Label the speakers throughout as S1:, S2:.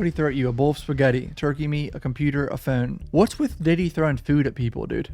S1: What did he throw at you? A bowl of spaghetti, turkey meat, a computer, a phone. What's with Diddy throwing food at people, dude?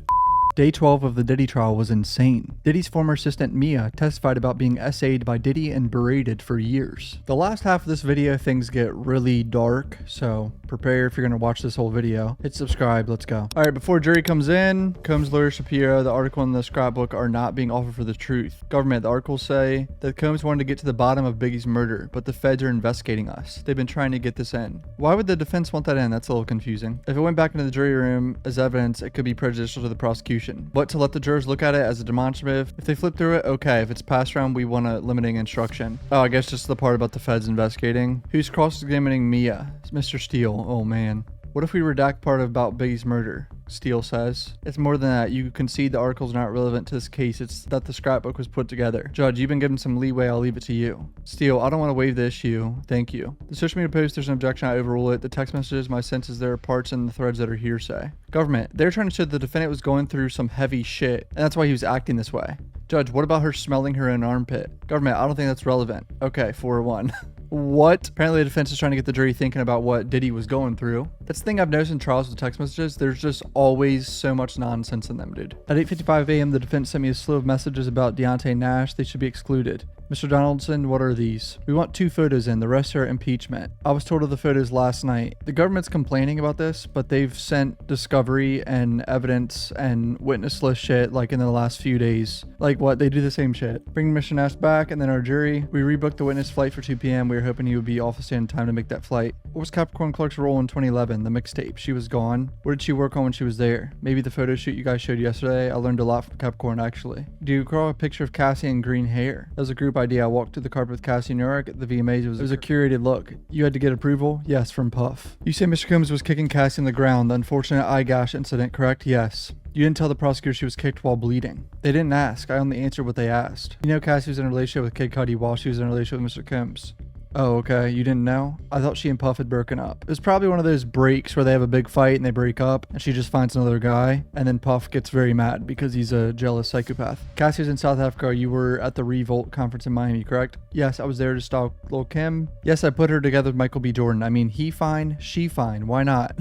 S1: Day 12 of the Diddy trial was insane. Diddy's former assistant Mia testified about being essayed by Diddy and berated for years. The last half of this video, things get really dark, so prepare if you're going to watch this whole video. Hit subscribe, let's go. Alright, before jury comes in, Combs' lawyer Shapiro, the article in the scrapbook are not being offered for the truth. Government, the articles say that Combs wanted to get to the bottom of Biggie's murder, but the feds are investigating us. They've been trying to get this in. Why would the defense want that in? That's a little confusing. If it went back into the jury room as evidence, it could be prejudicial to the prosecution. But to let the jurors look at it as a demonstrative, if they flip through it, okay. If it's passed around, we want a limiting instruction. Oh, I guess just the part about the feds investigating. Who's cross-examining Mia? It's Mr. Steele. Oh man. What if we redact part about Biggie's murder? Steele says. It's more than that. You concede the article's not relevant to this case. It's that the scrapbook was put together. Judge, you've been given some leeway. I'll leave it to you. Steele, I don't want to waive the issue. Thank you. The social media post, there's an objection. I overrule it. The text messages, my sense is there are parts in the threads that are hearsay. Government, they're trying to show the defendant was going through some heavy shit, and that's why he was acting this way. Judge, what about her smelling her own armpit? Government, I don't think that's relevant. Okay, 4-1. What? Apparently the defense is trying to get the jury thinking about what Diddy was going through. That's the thing I've noticed in trials with text messages. There's just always so much nonsense in them, dude. At 8:55 a.m., the defense sent me a slew of messages about Deontay Nash. They should be excluded. Mr. Donaldson, what are these? We want 2 photos in. The rest are impeachment. I was told of the photos last night. The government's complaining about this, but they've sent discovery and evidence and witness list shit like in the last few days. Like what? They do the same shit. Bring Mr. Nash back and then our jury. We rebooked the witness flight for 2 p.m. We were hoping he would be off the stand in time to make that flight. What was Capricorn Clark's role in 2011? The mixtape. She was gone. What did she work on when she was there? Maybe the photo shoot you guys showed yesterday. I learned a lot from Capricorn actually. Do you draw a picture of Cassie in green hair? That was a group idea. I walked through the carpet with Cassie in New York at the VMAs. It was a curated look. You had to get approval? Yes, from Puff. You say Mr. Combs was kicking Cassie in the ground. The unfortunate eye gash incident, correct? Yes. You didn't tell the prosecutor she was kicked while bleeding. They didn't ask. I only answered what they asked. You know Cassie was in a relationship with Kid Cudi while she was in a relationship with Mr. Combs. Oh, okay. You didn't know? I thought she and Puff had broken up. It was probably one of those breaks where they have a big fight and they break up and she just finds another guy and then Puff gets very mad because he's a jealous psychopath. Cassie was in South Africa. You were at the Revolt conference in Miami, correct? Yes, I was there to stalk Lil Kim. Yes, I put her together with Michael B. Jordan. I mean, he fine, she fine. Why not?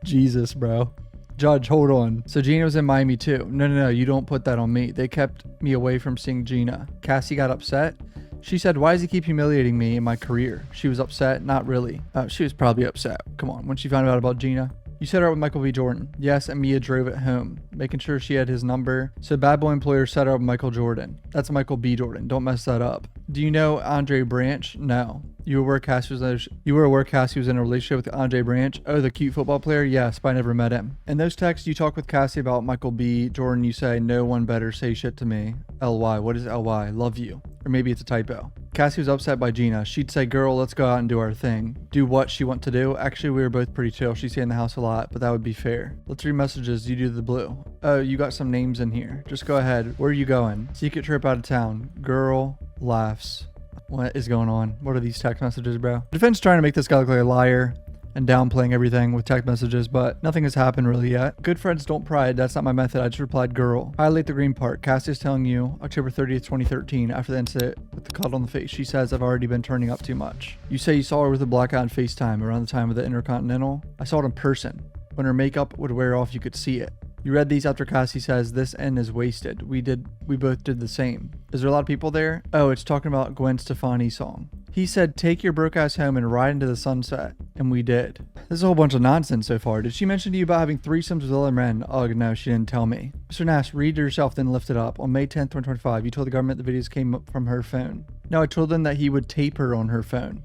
S1: Jesus, bro. Judge, hold on. So Gina was in Miami too. No, you don't put that on me. They kept me away from seeing Gina. Cassie got upset. She said, why does he keep humiliating me in my career? She was upset? Not really. She was probably upset. Come on, when she found out about Gina. You set her up with Michael B. Jordan. Yes, and Mia drove it home, making sure she had his number. So bad boy employer set her up with Michael Jordan. That's Michael B. Jordan. Don't mess that up. Do you know Andre Branch? No. You were aware Cassie was in a relationship with Andre Branch? Oh, the cute football player? Yes, but I never met him. In those texts, you talk with Cassie about Michael B. Jordan. You say, no one better say shit to me. LY. What is LY? Love you. Or maybe it's a typo. Cassie was upset by Gina. She'd say, girl, let's go out and do our thing. Do what she want to do? Actually, we were both pretty chill. She stayed in the house a lot, but that would be fair. Let's read messages. You do the blue. Oh, you got some names in here. Just go ahead. Where are you going? Secret trip out of town. Girl laughs. What is going on? What are these text messages, bro? Defense trying to make this guy look like a liar and downplaying everything with text messages, but nothing has happened really yet. Good friends don't pride. That's not my method. I just replied, girl. Highlight the green part. Cassie is telling you October 30th, 2013, after the incident with the cut on the face. She says, I've already been turning up too much. You say you saw her with a blackout on FaceTime around the time of the Intercontinental. I saw it in person. When her makeup would wear off, you could see it. You read these after Cassie says, this end is wasted. We both did the same. Is there a lot of people there? Oh, it's talking about Gwen Stefani's song. He said, take your broke ass home and ride into the sunset. And we did. This is a whole bunch of nonsense so far. Did she mention to you about having threesomes with other men? Oh, no, she didn't tell me. Mr. Nash, read it yourself, then lift it up. On May 10th, 2025, you told the government the videos came up from her phone. No, I told them that he would tape her on her phone.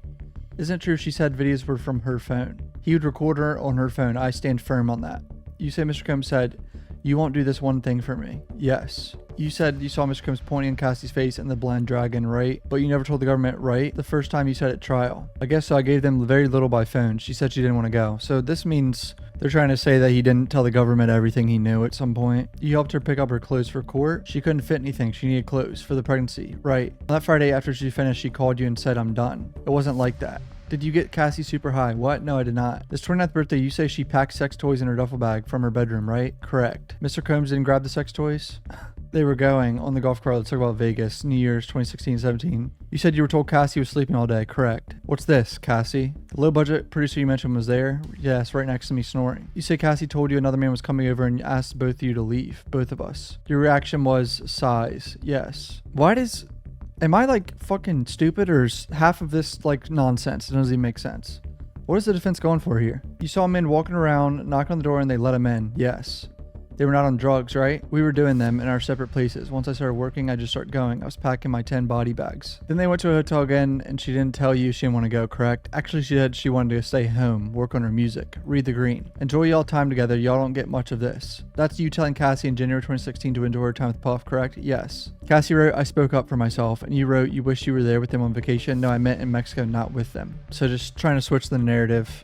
S1: Isn't it true she said videos were from her phone? He would record her on her phone. I stand firm on that. You say Mr. Combs said, you won't do this one thing for me. Yes. You said you saw Mr. Combs pointing in Cassie's face and the blind dragon, right? But you never told the government, right? The first time you said at trial. I guess so. I gave them very little by phone. She said she didn't want to go. So this means they're trying to say that he didn't tell the government everything he knew at some point. You helped her pick up her clothes for court. She couldn't fit anything. She needed clothes for the pregnancy. Right. That Friday after she finished, she called you and said, I'm done. It wasn't like that. Did you get Cassie super high? What? No, I did not. This 29th birthday, you say she packed sex toys in her duffel bag from her bedroom, right? Correct. Mr. Combs didn't grab the sex toys? they were going on the golf cart. Let's talk about Vegas, New Year's 2016-17. You said you were told Cassie was sleeping all day. Correct. What's this, Cassie? The low budget producer you mentioned was there? Yes, right next to me snoring. You say Cassie told you another man was coming over and asked both of you to leave. Both of us. Your reaction was sighs. Yes. Am I like fucking stupid, or is half of this like nonsense? It doesn't even make sense. What is the defense going for here? You saw men walking around, knock on the door, and they let him in. Yes. They were not on drugs, right? We were doing them in our separate places. Once I started working, I just started going. I was packing my 10 body bags. Then they went to a hotel again, and she didn't tell you she didn't want to go, correct? Actually, she said she wanted to stay home, work on her music, read the green. Enjoy y'all time together. Y'all don't get much of this. That's you telling Cassie in January 2016 to enjoy her time with Puff, correct? Yes. Cassie wrote, I spoke up for myself, and you wrote, you wish you were there with them on vacation. No, I meant in Mexico, not with them. So just trying to switch the narrative.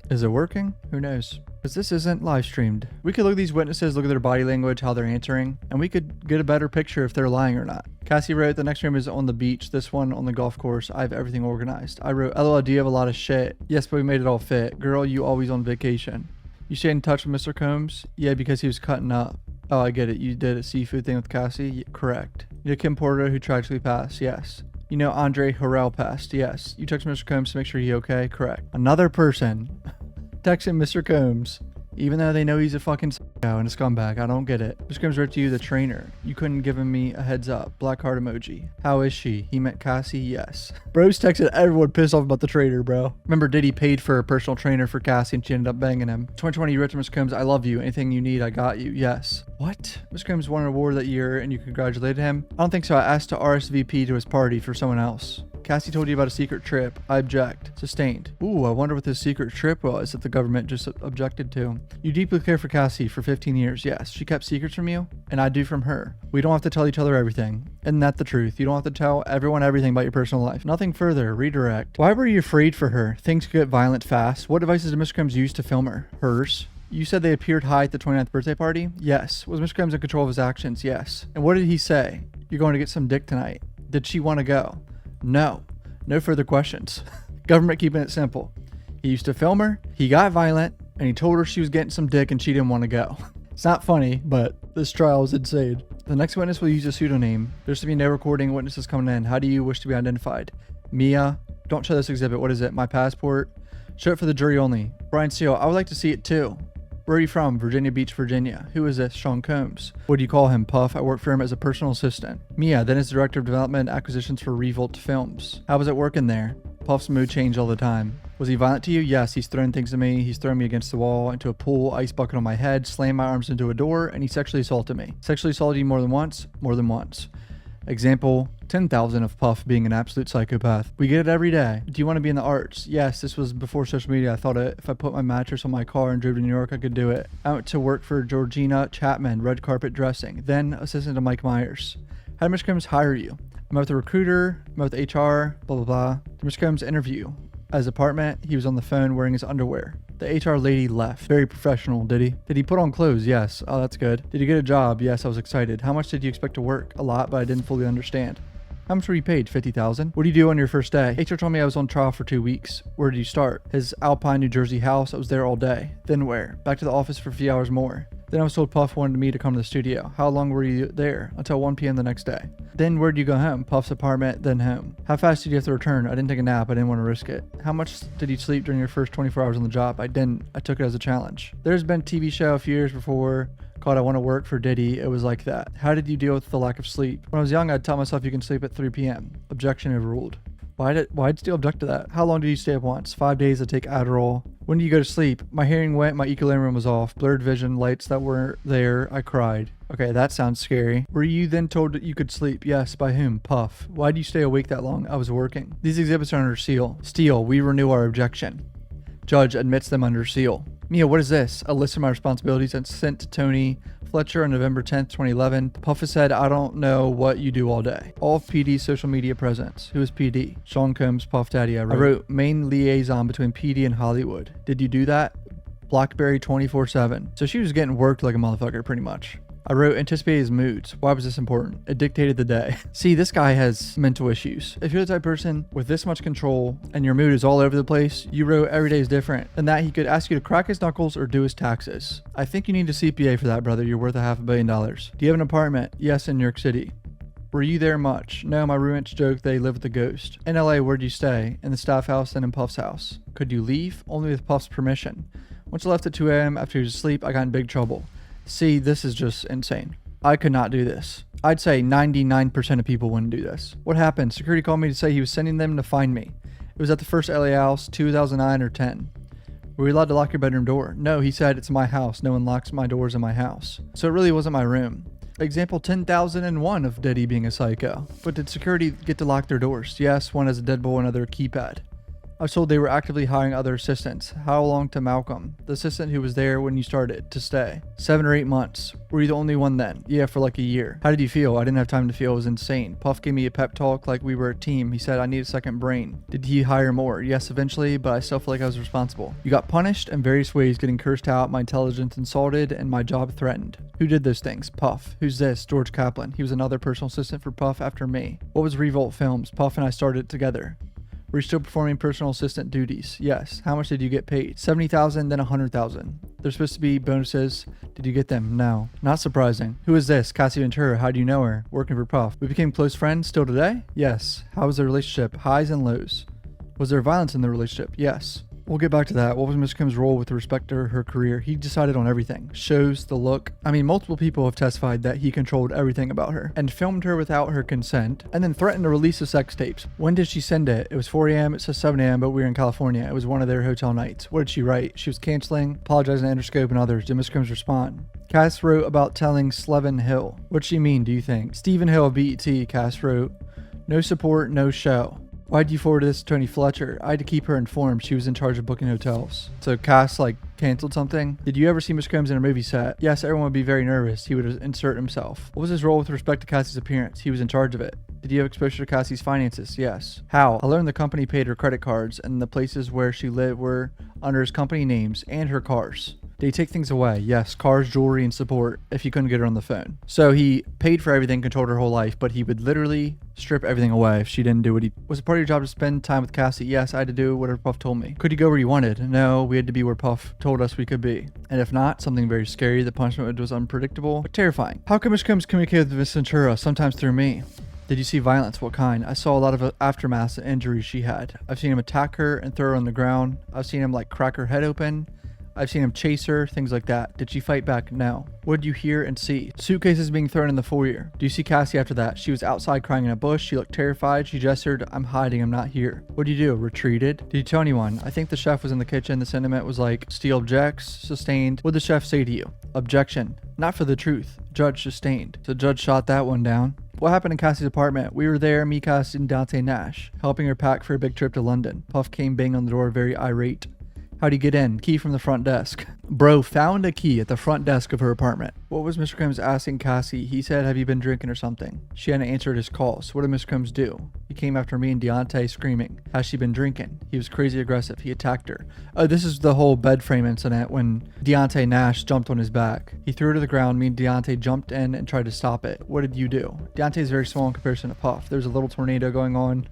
S1: Is it working? Who knows? Because this isn't live streamed. We could look at these witnesses, look at their body language, how they're answering, and we could get a better picture if they're lying or not. Cassie wrote, the next room is on the beach, this one on the golf course. I have everything organized. I wrote, LOL, do you have a lot of shit? Yes, but we made it all fit. Girl, you always on vacation. You stayed in touch with Mr. Combs? Yeah, because he was cutting up. Oh, I get it. You did a seafood thing with Cassie? Yeah, correct. You know Kim Porter, who tragically passed? Yes. You know Andre Harrell passed? Yes. You texted Mr. Combs to make sure he's okay? Correct. Another person texting Mr. Combs, even though they know he's a fucking psycho and a scumbag. I don't get it. Mr. Combs wrote to you, the trainer. You couldn't give me a heads up. Black heart emoji. How is she? He meant Cassie? Yes. Bros texted everyone pissed off about the trainer, bro. Remember Diddy paid for a personal trainer for Cassie and she ended up banging him. 2020, you wrote to Mr. Combs, I love you. Anything you need, I got you. Yes. What? Mr. Combs won an award that year and you congratulated him? I don't think so. I asked to RSVP to his party for someone else. Cassie told you about a secret trip. I object. Sustained. Ooh, I wonder what this secret trip was that the government just objected to. You deeply care for Cassie for 15 years. Yes. She kept secrets from you, and I do from her. We don't have to tell each other everything. Isn't that the truth? You don't have to tell everyone everything about your personal life. Nothing further. Redirect. Why were you afraid for her? Things could get violent fast. What devices did Mr. Combs use to film her? Hers. You said they appeared high at the 29th birthday party? Yes. Was Mr. Combs in control of his actions? Yes. And what did he say? You're going to get some dick tonight. Did she want to go? No. No further questions. Government keeping it simple. He used to film her, he got violent, and he told her she was getting some dick and she didn't want to go. It's not funny, but this trial is insane. The next witness will use a pseudonym. There's to be no recording witnesses coming in. How do you wish to be identified? Mia. Don't show this exhibit. What is it? My passport. Show it for the jury only. Brian Steele. I would like to see it too. Where are you from? Virginia Beach, Virginia. Who is this? Sean Combs. What do you call him? Puff. I work for him as a personal assistant. Mia, then is Director of Development and Acquisitions for Revolt Films. How was it working there? Puff's mood changed all the time. Was he violent to you? Yes, he's thrown things at me. He's thrown me against the wall, into a pool, ice bucket on my head, slammed my arms into a door, and he sexually assaulted me. Sexually assaulted you more than once? More than once. Example, 10,000 of Puff being an absolute psychopath. We get it every day. Do you want to be in the arts? Yes, this was before social media. I thought if I put my mattress on my car and drove to New York, I could do it. I went to work for Georgina Chapman, red carpet dressing, then assistant to Mike Myers. How did Mr. Combs hire you? I met with a recruiter, met with HR, blah, blah, blah. Did Mr. Combs interview? At his apartment, he was on the phone wearing his underwear. The HR lady left. Very professional, did he? Did he put on clothes? Yes. Oh, that's good. Did he get a job? Yes, I was excited. How much did you expect to work? A lot, but I didn't fully understand. How much were you paid? $50,000. What do you do on your first day? HR told me I was on trial for 2 weeks. Where did you start? His Alpine, New Jersey house. I was there all day. Then where? Back to the office for a few hours more. Then I was told Puff wanted me to come to the studio. How long were you there? Until 1 p.m. the next day. Then where'd you go home? Puff's apartment, then home. How fast did you have to return? I didn't take a nap. I didn't want to risk it. How much did you sleep during your first 24 hours on the job? I didn't. I took it as a challenge. There's been a TV show a few years before called I Want to Work for Diddy. It was like that. How did you deal with the lack of sleep? When I was young, I'd tell myself you can sleep at 3 p.m. Objection overruled. Why did Steele object to that? How long did you stay up once? 5 days to take Adderall. When did you go to sleep? My hearing went, my equilibrium was off. Blurred vision, lights that weren't there. I cried. Okay, that sounds scary. Were you then told that you could sleep? Yes. By whom? Puff. Why did you stay awake that long? I was working. These exhibits are under seal. Steele, we renew our objection. Judge admits them under seal. Mia, what is this? A list of my responsibilities and sent to Tony Fletcher on November 10th, 2011. Puff has said, I don't know what you do all day. All of PD's social media presence. Who is PD? Sean Combs, Puff Daddy. I wrote main liaison between PD and Hollywood. Did you do that? BlackBerry 24/7. So she was getting worked like a motherfucker pretty much. I wrote anticipated his moods. Why was this important? It dictated the day. See, this guy has mental issues. If you're the type of person with this much control and your mood is all over the place, you wrote every day is different, and that he could ask you to crack his knuckles or do his taxes. I think you need a CPA for that, brother. You're worth $500 million. Do you have an apartment? Yes, in New York City. Were you there much? No, my roommates joke they live with a ghost. In LA, where'd you stay? In the staff house and in Puff's house. Could you leave? Only with Puff's permission. Once I left at 2 a.m. after he was asleep, I got in big trouble. See, this is just insane. I could not do this. I'd say 99% of people wouldn't do this. What happened? Security called me to say he was sending them to find me. It was at the first LA house, 2009 or 10. Were we allowed to lock your bedroom door? No, he said it's my house. No one locks my doors in my house. So it really wasn't my room. Example 10,001 of Diddy being a psycho. But did security get to lock their doors? Yes, one has a deadbolt and another a keypad. I was told they were actively hiring other assistants. How long to Malcolm, the assistant who was there when you started, to stay? 7 or 8 months. Were you the only one then? Yeah, for like a year. How did you feel? I didn't have time to feel. It was insane. Puff gave me a pep talk like we were a team. He said I need a second brain. Did he hire more? Yes, eventually, but I still feel like I was responsible. You got punished in various ways, getting cursed out, my intelligence insulted, and my job threatened. Who did those things? Puff. Who's this? George Kaplan. He was another personal assistant for Puff after me. What was Revolt Films? Puff and I started it together. Were you still performing personal assistant duties? Yes. How much did you get paid? $70,000, then $100,000. There's supposed to be bonuses. Did you get them? No. Not surprising. Who is this? Cassie Ventura. How do you know her? Working for Puff. We became close friends still today? Yes. How was the relationship? Highs and lows. Was there violence in the relationship? Yes. We'll get back to that. What was Mr. Kim's role with respect to her career? He decided on everything. Shows, the look. I mean, multiple people have testified that he controlled everything about her and filmed her without her consent and then threatened to release the sex tapes. When did she send it? It was 4 a.m. It says 7 a.m., but we were in California. It was one of their hotel nights. What did she write? She was canceling, apologizing to Interscope and others. Did Mr. Kim's respond? Cass wrote about telling Slevin Hill. What'd she mean, do you think? Stephen Hill of BET, Cass wrote. No support, no show. Why'd you forward this to Tony Fletcher? I had to keep her informed. She was in charge of booking hotels. So Cass canceled something. Did you ever see Mr. Combs in a movie set? Yes, everyone would be very nervous. He would insert himself. What was his role with respect to Cassie's appearance? He was in charge of it. Did you have exposure to Cassie's finances? Yes. How? I learned the company paid her credit cards and the places where she lived were under his company names and her cars. Did he take things away? Yes, cars, jewelry, and support if he couldn't get her on the phone. So he paid for everything, controlled her whole life, but he would literally strip everything away if she didn't do what he... Was it part of your job to spend time with Cassie? Yes, I had to do whatever Puff told me. Could you go where you wanted? No, we had to be where Puff told us we could be. And if not, something very scary. The punishment was unpredictable, but terrifying. How come Mr. Combs communicated with Miss Ventura? Sometimes through me. Did you see violence? What kind? I saw a lot of aftermath and injuries she had. I've seen him attack her and throw her on the ground. I've seen him crack her head open. I've seen him chase her, things like that. Did she fight back? No. What did you hear and see? Suitcases being thrown in the foyer. Do you see Cassie after that? She was outside crying in a bush. She looked terrified. She gestured, I'm hiding, I'm not here. What did you do? Retreated? Did you tell anyone? I think the chef was in the kitchen. The sentiment was still objects, sustained. What did the chef say to you? Objection. Not for the truth. Judge sustained. So judge shot that one down. What happened in Cassie's apartment? We were there, me, Cassie, and Dante Nash, helping her pack for a big trip to London. Puff came banging on the door, very irate. How'd he get in? Key from the front desk. Bro found a key at the front desk of her apartment. What was Mr. Combs asking Cassie? He said, have you been drinking or something? She hadn't answered his calls. What did Mr. Combs do? He came after me and Deontay screaming. Has she been drinking? He was crazy aggressive. He attacked her. Oh, this is the whole bed frame incident when Deontay Nash jumped on his back. He threw her to the ground. Me and Deontay jumped in and tried to stop it. What did you do? Deontay is very small in comparison to Puff. There was a little tornado going on.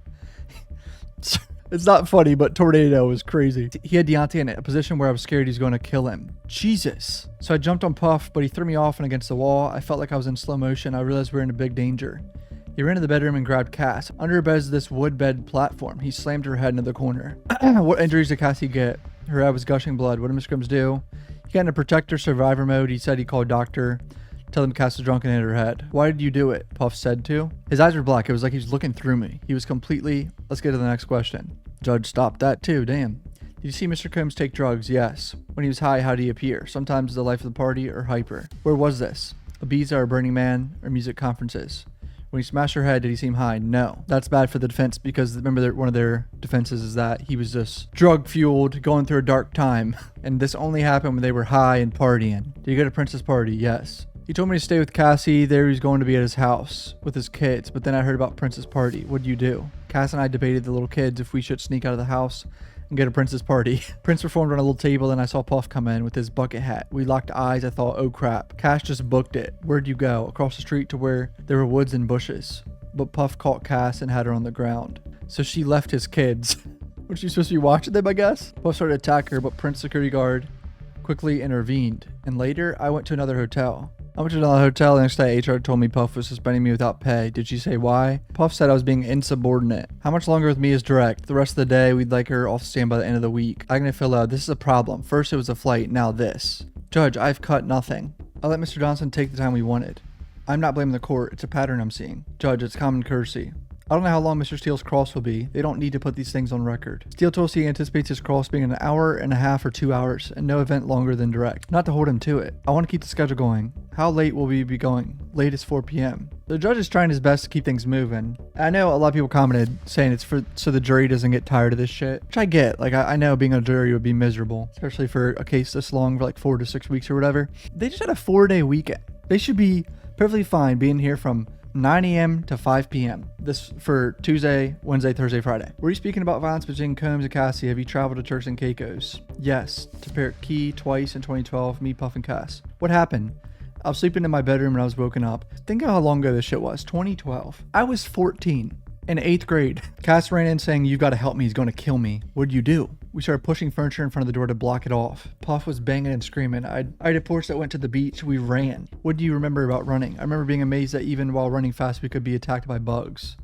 S1: It's not funny, but tornado was crazy. He had Deontay in a position where I was scared he's going to kill him. Jesus. So I jumped on Puff, but he threw me off and against the wall. I felt like I was in slow motion. I realized we were in a big danger. He ran to the bedroom and grabbed Cass. Under her bed is this wood bed platform. He slammed her head into the corner. What injuries did Cassie get? Her head was gushing blood. What did Mr. Combs do? He got into protector survivor mode. He said he called doctor. Tell them Cass was drunk and hit her head. Why did you do it? Puff said to. His eyes were black. It was like he was looking through me. He was completely... Let's get to the next question. Judge stopped that too. Damn. Did you see Mr. Combs take drugs? Yes. When he was high, how did he appear? Sometimes the life of the party or hyper. Where was this? Ibiza or Burning Man or music conferences? When he smashed her head, did he seem high? No. That's bad for the defense because remember one of their defenses is that he was just drug fueled, going through a dark time. And this only happened when they were high and partying. Did you go to Prince's party? Yes. He told me to stay with Cassie. There he was going to be at his house with his kids. But then I heard about Prince's party. What do you do? Cass and I debated the little kids if we should sneak out of the house and go to Prince's party. Prince performed on a little table, and I saw Puff come in with his bucket hat. We locked eyes. I thought, oh crap. Cass just booked it. Where'd you go? Across the street to where there were woods and bushes. But Puff caught Cass and had her on the ground. So she left his kids. Was she supposed to be watching them, I guess? Puff started to attack her, but Prince's security guard quickly intervened. And later, I went to another hotel. I went to another hotel the next day. HR told me Puff was suspending me without pay. Did she say why? Puff said I was being insubordinate. How much longer with me is direct? The rest of the day, we'd like her off stand by the end of the week. I'm gonna fill out. This is a problem. First it was a flight, now this. Judge, I've cut nothing. I let Mr. Johnson take the time we wanted. I'm not blaming the court. It's a pattern I'm seeing. Judge, it's common courtesy. I don't know how long Mr. Steele's cross will be. They don't need to put these things on record. Steele told us he anticipates his cross being an hour and a half or 2 hours, and no event longer than direct. Not to hold him to it. I want to keep the schedule going. How late will we be going? Latest 4 p.m. The judge is trying his best to keep things moving. I know a lot of people commented saying it's for so the jury doesn't get tired of this shit, which I get. Like, I know being a jury would be miserable, especially for a case this long, for like 4 to 6 weeks or whatever. They just had a 4-day weekend. They should be perfectly fine being here from 9 a.m. to 5 p.m. This for Tuesday, Wednesday, Thursday, Friday. Were you speaking about violence between Combs and Cassie? Have you traveled to Turks and Caicos? Yes, to Parrot Key twice in 2012, me, Puff, and Cass. What happened? I was sleeping in my bedroom and I was woken up. Think of how long ago this shit was. 2012. I was 14 in 8th grade. Cass ran in saying, "You've got to help me. He's going to kill me." What'd you do? We started pushing furniture in front of the door to block it off. Puff was banging and screaming. I had a Porsche that went to the beach. We ran. What do you remember about running? I remember being amazed that even while running fast, we could be attacked by bugs.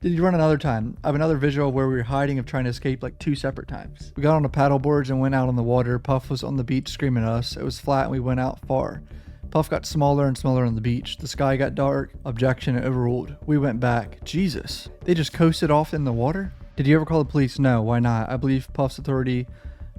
S1: Did you run another time? I have another visual where we were hiding of trying to escape like 2 separate times. We got on the paddle boards and went out on the water. Puff was on the beach screaming at us. It was flat and we went out far. Puff got smaller and smaller on the beach. The sky got dark. Objection overruled. We went back. Jesus. They just coasted off in the water? Did you ever call the police? No, why not? I believe Puff's authority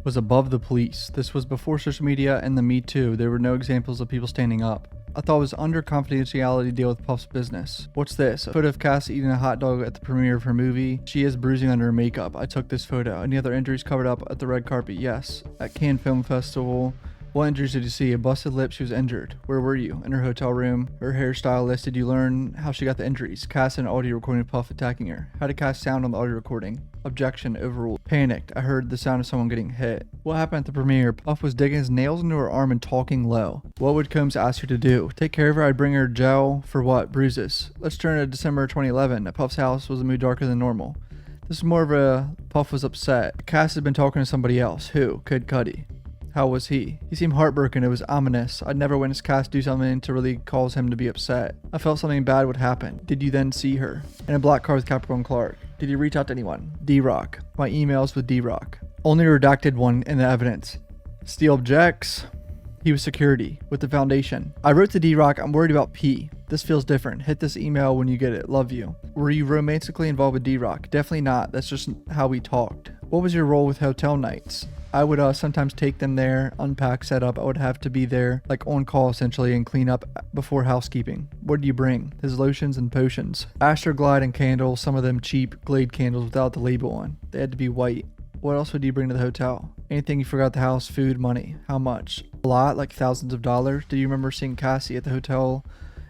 S1: was above the police. This was before social media and the Me Too. There were no examples of people standing up. I thought it was under confidentiality to deal with Puff's business. What's this? A photo of Cass eating a hot dog at the premiere of her movie. She is bruising under her makeup. I took this photo. Any other injuries covered up at the red carpet? Yes. At Cannes Film Festival. What injuries did you see? A busted lip. She was injured. Where were you? In her hotel room. Her hairstylist. Did you learn how she got the injuries? Cass and audio recording of Puff attacking her. How did Cass sound on the audio recording? Objection overruled. Panicked. I heard the sound of someone getting hit. What happened at the premiere? Puff was digging his nails into her arm and talking low. What would Combs ask her to do? Take care of her. I'd bring her gel for what? Bruises. Let's turn to December 2011. At Puff's house was a mood darker than normal. This is more of a Puff was upset. Cass had been talking to somebody else. Who? Kid Cudi. How was he? He seemed heartbroken. It was ominous. I'd never witnessed Cass do something to really cause him to be upset. I felt something bad would happen. Did you then see her? In a black car with Capricorn Clark. Did you reach out to anyone? D-Rock. My emails with D-Rock. Only redacted one in the evidence. Steele objects. He was security with the foundation. I wrote to D-Rock, I'm worried about P. This feels different. Hit this email when you get it. Love you. Were you romantically involved with D-Rock? Definitely not. That's just how we talked. What was your role with hotel nights? I would sometimes take them there, unpack, set up. I would have to be there, like on call essentially, and clean up before housekeeping. What did you bring? His lotions and potions. Astroglide and candles, some of them cheap Glade candles without the label on. They had to be white. What else would you bring to the hotel? Anything you forgot at the house, food, money. How much? A lot, like thousands of dollars. Do you remember seeing Cassie at the hotel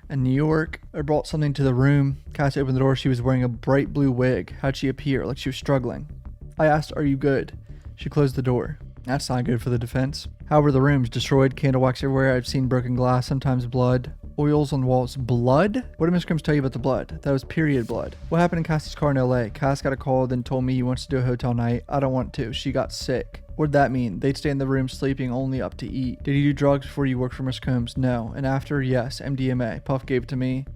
S1: in New York? I brought something to the room. Cassie opened the door. She was wearing a bright blue wig. How'd she appear? Like she was struggling. I asked, are you good? She closed the door. That's not good for the defense. How were the rooms? Destroyed, candle wax everywhere. I've seen broken glass, sometimes blood. Oils on walls. Blood? What did Miss Crims tell you about the blood? That was period blood. What happened in Cassie's car in LA? Cass got a call, then told me he wants to do a hotel night. I don't want to. She got sick. What'd that mean? They'd stay in the room sleeping only up to eat. Did you do drugs before you worked for Miss Combs? No. And after? Yes. MDMA. Puff gave it to me.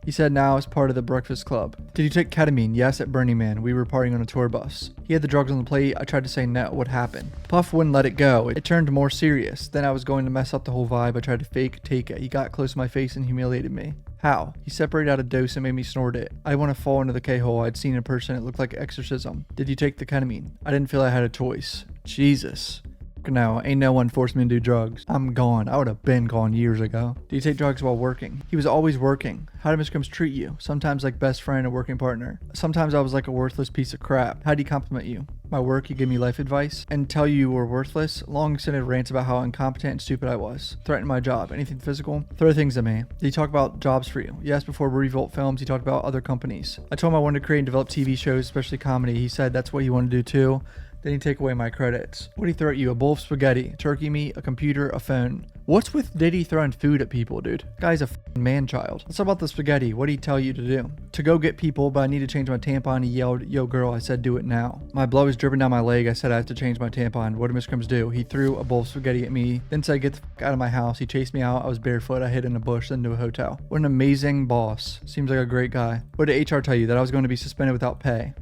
S1: He said now as part of the Breakfast Club. Did you take ketamine? Yes, at Burning Man. We were partying on a tour bus. He had the drugs on the plate. I tried to say no. What happened? Puff wouldn't let it go. It turned more serious. Then I was going to mess up the whole vibe. I tried to fake take it. He got close to my face and humiliated me. How? He separated out a dose and made me snort it. I want to fall into the K-hole. I'd seen in person. It looked like exorcism. Did you take the ketamine? I didn't feel I had a choice. Jesus. No, ain't no one forced me to do drugs. I'm gone. I would have been gone years ago. Do you take drugs while working? He was always working. How did Mr. Combs treat you? Sometimes like best friend and working partner. Sometimes I was like a worthless piece of crap. How did he compliment you? My work, he gave me life advice and tell you were worthless. Long extended rants about how incompetent and stupid I was. Threatened my job. Anything physical? Throw things at me. Did he talk about jobs for you? Yes, before Revolt Films, he talked about other companies. I told him I wanted to create and develop TV shows, especially comedy. He said that's what he wanted to do too. Then he take away my credits. What did he throw at you? A bowl of spaghetti, turkey meat, a computer, a phone. What's with Diddy throwing food at people, dude? Guy's a f***ing man-child. Let's talk about the spaghetti. What did he tell you to do? To go get people, but I need to change my tampon. He yelled, yo girl, I said do it now. My blood was dripping down my leg. I said I have to change my tampon. What did Mr. Combs do? He threw a bowl of spaghetti at me, then said get the f*** out of my house. He chased me out. I was barefoot. I hid in a bush, then to a hotel. What an amazing boss. Seems like a great guy. What did HR tell you? That I was going to be suspended without pay.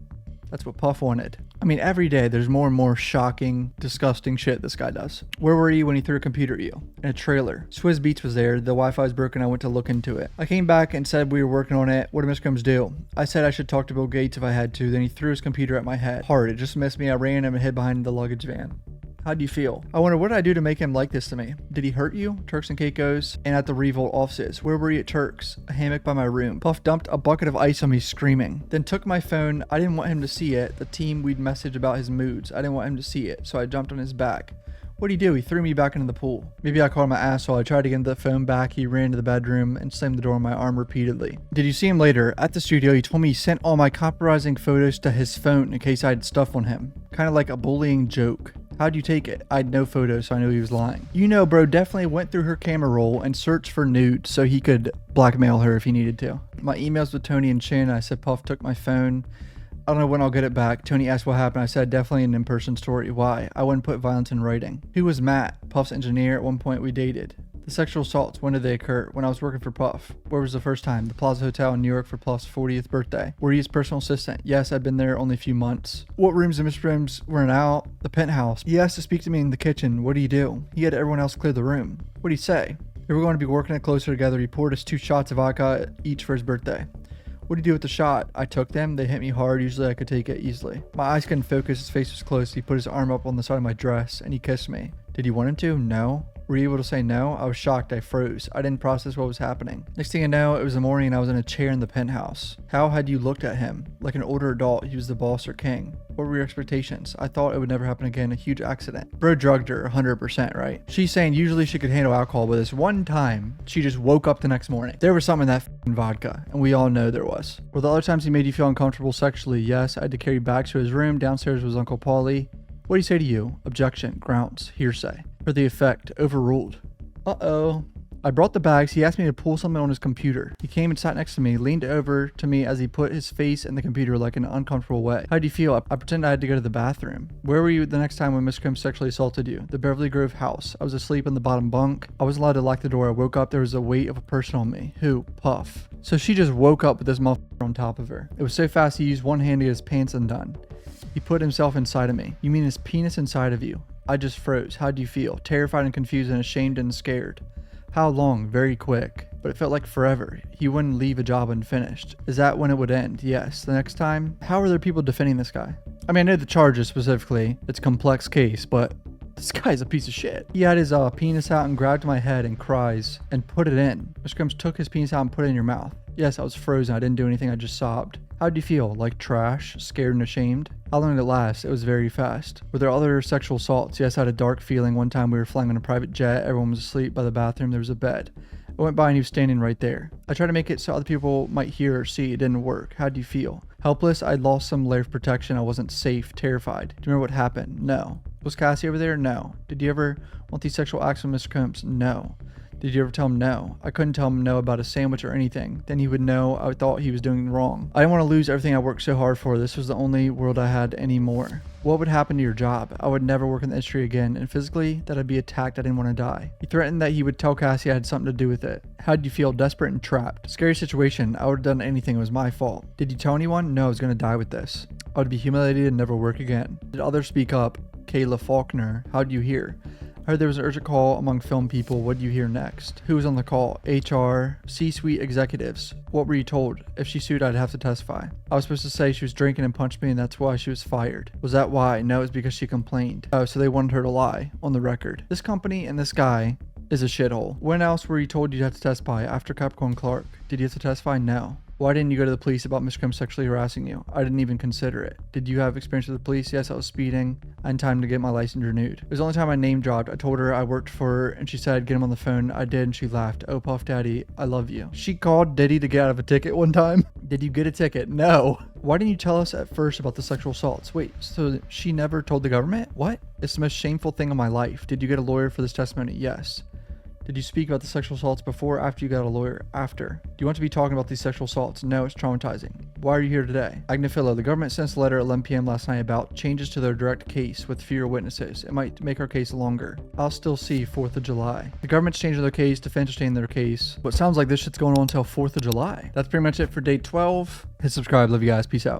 S1: That's what Puff wanted. I mean, every day there's more and more shocking, disgusting shit this guy does. Where were you when he threw a computer at you? In a trailer. Swizz Beats was there. The Wi-Fi was broken. I went to look into it. I came back and said we were working on it. What did Mr. Combs do? I said I should talk to Bill Gates if I had to. Then he threw his computer at my head. Hard. It just missed me. I ran him and hid behind the luggage van. How do you feel? I wonder what did I do to make him like this to me? Did he hurt you? Turks and Caicos and at the Revolt offices. Where were you at Turks? A hammock by my room. Puff dumped a bucket of ice on me screaming. Then took my phone. I didn't want him to see it. The team we'd message about his moods. I didn't want him to see it. So I jumped on his back. What'd he do? He threw me back into the pool. Maybe I called him an asshole. I tried to get the phone back. He ran to the bedroom and slammed the door on my arm repeatedly. Did you see him later? At the studio, he told me he sent all my compromising photos to his phone in case I had stuff on him. Kind of like a bullying joke. How'd you take it? I had no photos, so I knew he was lying. You know, bro definitely went through her camera roll and searched for nudes so he could blackmail her if he needed to. My emails with Tony and Chin, I said Puff took my phone. I don't know when I'll get it back. Tony asked what happened. I said definitely an in-person story. Why? I wouldn't put violence in writing. Who was Matt? Puff's engineer. At one point we dated. The sexual assaults, when did they occur? When I was working for Puff. Where was the first time? The Plaza Hotel in New York for Puff's 40th birthday. Were you his personal assistant? Yes, I'd been there only a few months. What rooms and Mr. Rooms were out? The penthouse. He asked to speak to me in the kitchen. What do you do? He had everyone else clear the room. What did he say? We were going to be working it closer together. He poured us 2 shots of vodka each for his birthday. What did he do with the shot? I took them. They hit me hard. Usually I could take it easily. My eyes couldn't focus. His face was close. He put his arm up on the side of my dress and he kissed me. Did he want him to? No. Were you able to say no? I was shocked. I froze. I didn't process what was happening. Next thing I know, it was the morning and I was in a chair in the penthouse. How had you looked at him? Like an older adult. He was the boss or king. What were your expectations? I thought it would never happen again. A huge accident. Bro drugged her 100%, right? She's saying usually she could handle alcohol, but this one time, she just woke up the next morning. There was something in that f***ing vodka, and we all know there was. Were the other times he made you feel uncomfortable sexually? Yes, I had to carry bags to his room. Downstairs was Uncle Paulie. What did he say to you? Objection, grounds, hearsay. For the effect, overruled. Uh-oh. I brought the bags. He asked me to pull something on his computer. He came and sat next to me, leaned over to me as he put his face in the computer like in an uncomfortable way. How did you feel? I pretended I had to go to the bathroom. Where were you the next time when Mr. Combs sexually assaulted you? The Beverly Grove house. I was asleep in the bottom bunk. I wasn't allowed to lock the door. I woke up. There was a weight of a person on me. Who? Puff. So she just woke up with this motherfucker on top of her. It was so fast he used one hand to get his pants undone. He put himself inside of me. You mean his penis inside of you? I just froze. How do you feel? Terrified and confused and ashamed and scared. How long? Very quick. But it felt like forever. He wouldn't leave a job unfinished. Is that when it would end? Yes. The next time? How are there people defending this guy? I mean, I know the charges specifically. It's a complex case, but this guy's a piece of shit. He had his penis out and grabbed my head and cries and put it in. Mr. Combs took his penis out and put it in your mouth. Yes, I was frozen. I didn't do anything. I just sobbed. How did you feel? Like trash? Scared and ashamed? How long did it last? It was very fast. Were there other sexual assaults? Yes, I had a dark feeling. One time we were flying on a private jet. Everyone was asleep by the bathroom. There was a bed. I went by and he was standing right there. I tried to make it so other people might hear or see. It didn't work. How do you feel? Helpless. I'd lost some layer of protection. I wasn't safe. Terrified. Do you remember what happened? No. Was Cassie over there? No. Did you ever want these sexual acts with Mr. Combs? No. Did you ever tell him no? I couldn't tell him no about a sandwich or anything. Then he would know I thought he was doing wrong. I didn't want to lose everything I worked so hard for. This was the only world I had anymore. What would happen to your job? I would never work in the industry again. And physically, that I'd be attacked. I didn't want to die. He threatened that he would tell Cassie I had something to do with it. How did you feel? Desperate and trapped. Scary situation. I would have done anything. It was my fault. Did you tell anyone? No, I was going to die with this. I would be humiliated and never work again. Did others speak up? Kayla Faulkner. How did you hear? Heard there was an urgent call among film people. What do you hear next? Who was on the call? HR, C-suite executives. What were you told? If she sued, I'd have to testify. I was supposed to say she was drinking and punched me and that's why she was fired. Was that why? No, it's because she complained. Oh, so they wanted her to lie on the record. This company and this guy is a shithole. When else were you told you'd have to testify? After Capricorn Clark. Did you have to testify? No. Why didn't you go to the police about Mr. Kim sexually harassing you? I didn't even consider it. Did you have experience with the police? Yes, I was speeding. I had time to get my license renewed. It was the only time I name dropped. I told her I worked for her and she said, get him on the phone. I did and she laughed. Oh, Puff Daddy, I love you. She called Diddy to get out of a ticket one time. Did you get a ticket? No. Why didn't you tell us at first about the sexual assaults? Wait, so she never told the government? What? It's the most shameful thing in my life. Did you get a lawyer for this testimony? Yes. Did you speak about the sexual assaults before or after you got a lawyer? After. Do you want to be talking about these sexual assaults? No, it's traumatizing. Why are you here today? Agnifilo, the government sent us a letter at 11 p.m. last night about changes to their direct case with fewer witnesses. It might make our case longer. I'll still see 4th of July. The government's changing their case, defense is changing their case. What sounds like this shit's going on until 4th of July. That's pretty much it for day 12. Hit subscribe. Love you guys. Peace out.